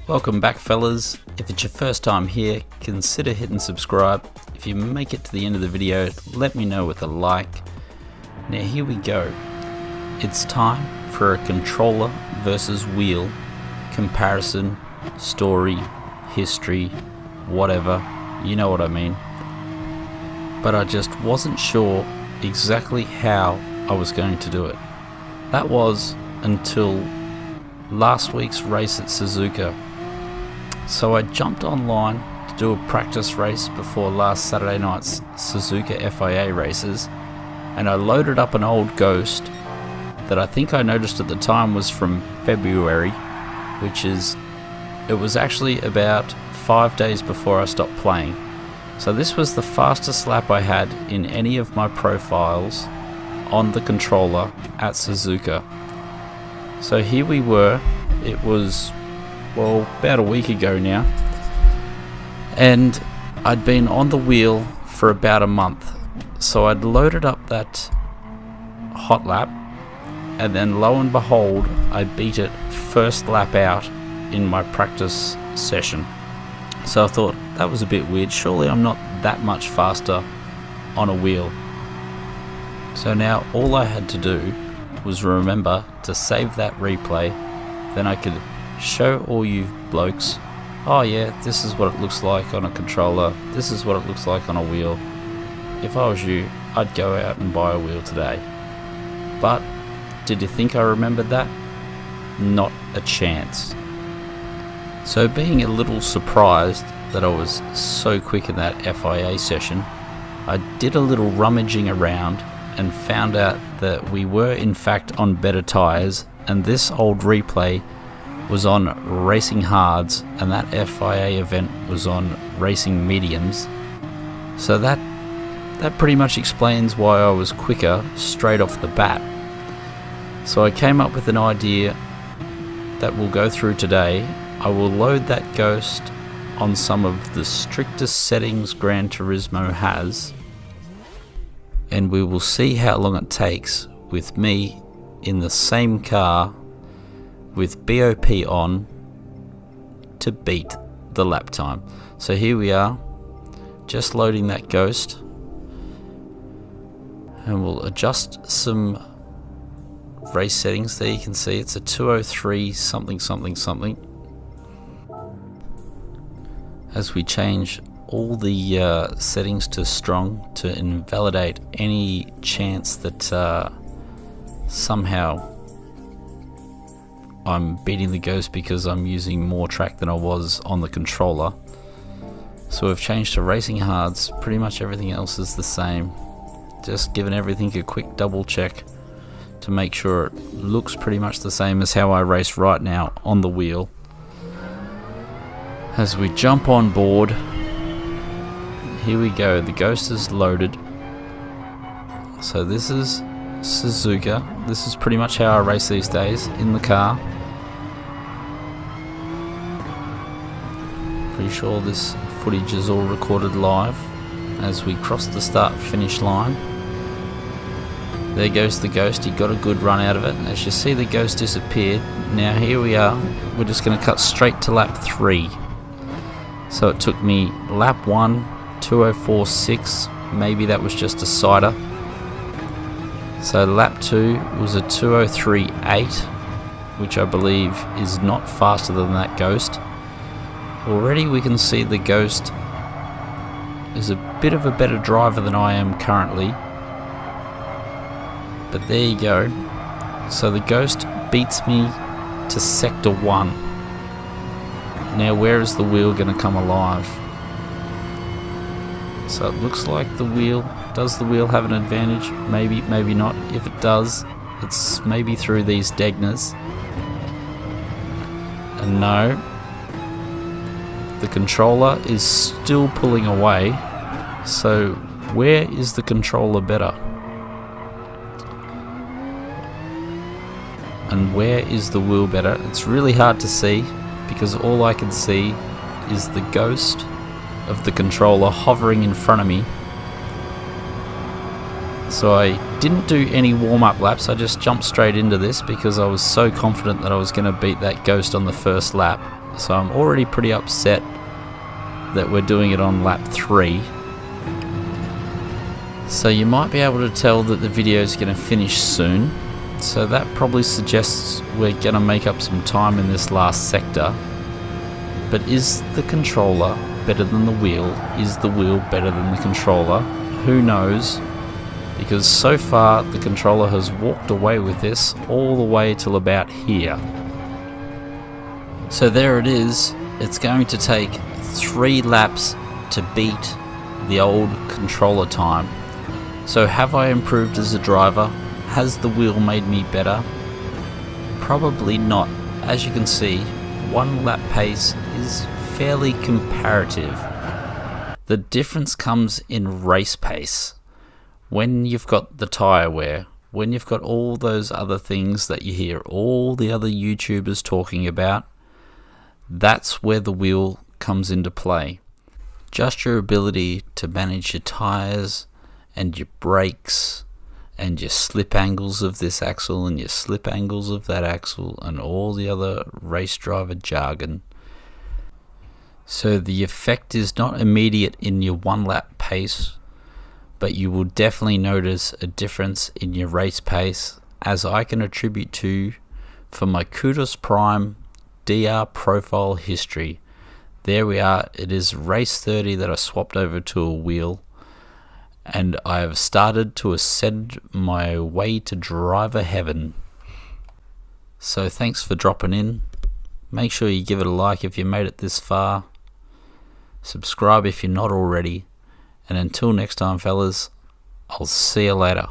Welcome back, fellas. If it's your first time here, consider hitting subscribe. If you make it to the end of the video, let me know with a like. Now here we go. It's time for a controller versus wheel comparison, story, history, whatever, you know what I mean. But I just wasn't sure exactly how I was going to do it. That was until last week's race at Suzuka. So I jumped online to do a practice race before last Saturday night's Suzuka FIA races, and I loaded up an old Ghost that I think I noticed at the time was from February, it was actually about 5 days before I stopped playing. So this was the fastest lap I had in any of my profiles on the controller at Suzuka. So here we were, it was about a week ago now, and I'd been on the wheel for about a month. So I'd loaded up that hot lap, and then lo and behold, I beat it first lap out in my practice session. So I thought, that was a bit weird, surely I'm not that much faster on a wheel. So now all I had to do was remember to save that replay, then I could show all you blokes, oh yeah, this is what it looks like on a controller, this is what it looks like on a wheel. If I was you, I'd go out and buy a wheel today. But did you think I remembered that? Not a chance. So being a little surprised that I was so quick in that FIA session, I did a little rummaging around and found out that we were in fact on better tyres, and this old replay was on racing hards and that FIA event was on racing mediums. So that pretty much explains why I was quicker straight off the bat. So I came up with an idea that we'll go through today. I will load that Ghost on some of the strictest settings Gran Turismo has, and we will see how long it takes with me in the same car with BOP on to beat the lap time. So here we are, just loading that Ghost, and we'll adjust some race settings. There you can see it's a 203 something something something. As we change all the settings to strong to invalidate any chance that somehow I'm beating the Ghost because I'm using more track than I was on the controller. So we've changed to racing hards, pretty much everything else is the same. Just giving everything a quick double check to make sure it looks pretty much the same as how I race right now on the wheel. As we jump on board, here we go, the Ghost is loaded. So this is Suzuka, this is pretty much how I race these days, in the car. Pretty sure this footage is all recorded live as we cross the start finish line. There goes the Ghost, he got a good run out of it. As you see, the Ghost disappeared. Now here we are, we're just going to cut straight to lap 3. So it took me lap 1, 2:04.6, maybe that was just a cider. So lap 2 was a 2:03.8, which I believe is not faster than that Ghost. Already we can see the Ghost is a bit of a better driver than I am currently. But there you go. So the Ghost beats me to sector 1. Now where is the wheel going to come alive? So it looks like the wheel, does the wheel have an advantage? Maybe, maybe not. If it does, it's maybe through these Degners. And no, the controller is still pulling away. So where is the controller better? And where is the wheel better? It's really hard to see because all I can see is the Ghost of the controller hovering in front of me. So I didn't do any warm-up laps, I just jumped straight into this because I was so confident that I was going to beat that Ghost on the first lap. So I'm already pretty upset that we're doing it on lap 3. So you might be able to tell that the video is going to finish soon. So that probably suggests we're going to make up some time in this last sector. But is the controller better than the wheel? Is the wheel better than the controller? Who knows? Because so far the controller has walked away with this all the way till about here. So there it is. It's going to take 3 laps to beat the old controller time. So have I improved as a driver? Has the wheel made me better? Probably not. As you can see, 1 lap pace is fairly comparative. The difference comes in race pace. When you've got the tyre wear, when you've got all those other things that you hear all the other YouTubers talking about, that's where the wheel comes into play. Just your ability to manage your tyres and your brakes and your slip angles of this axle and your slip angles of that axle and all the other race driver jargon. So the effect is not immediate in your 1 lap pace, but you will definitely notice a difference in your race pace, as I can attribute to for my Kudos Prime DR profile history. There we are. It is race 30 that I swapped over to a wheel, and I have started to ascend my way to driver heaven. So thanks for dropping in. Make sure you give it a like if you made it this far. Subscribe if you're not already. And until next time, fellas, I'll see you later.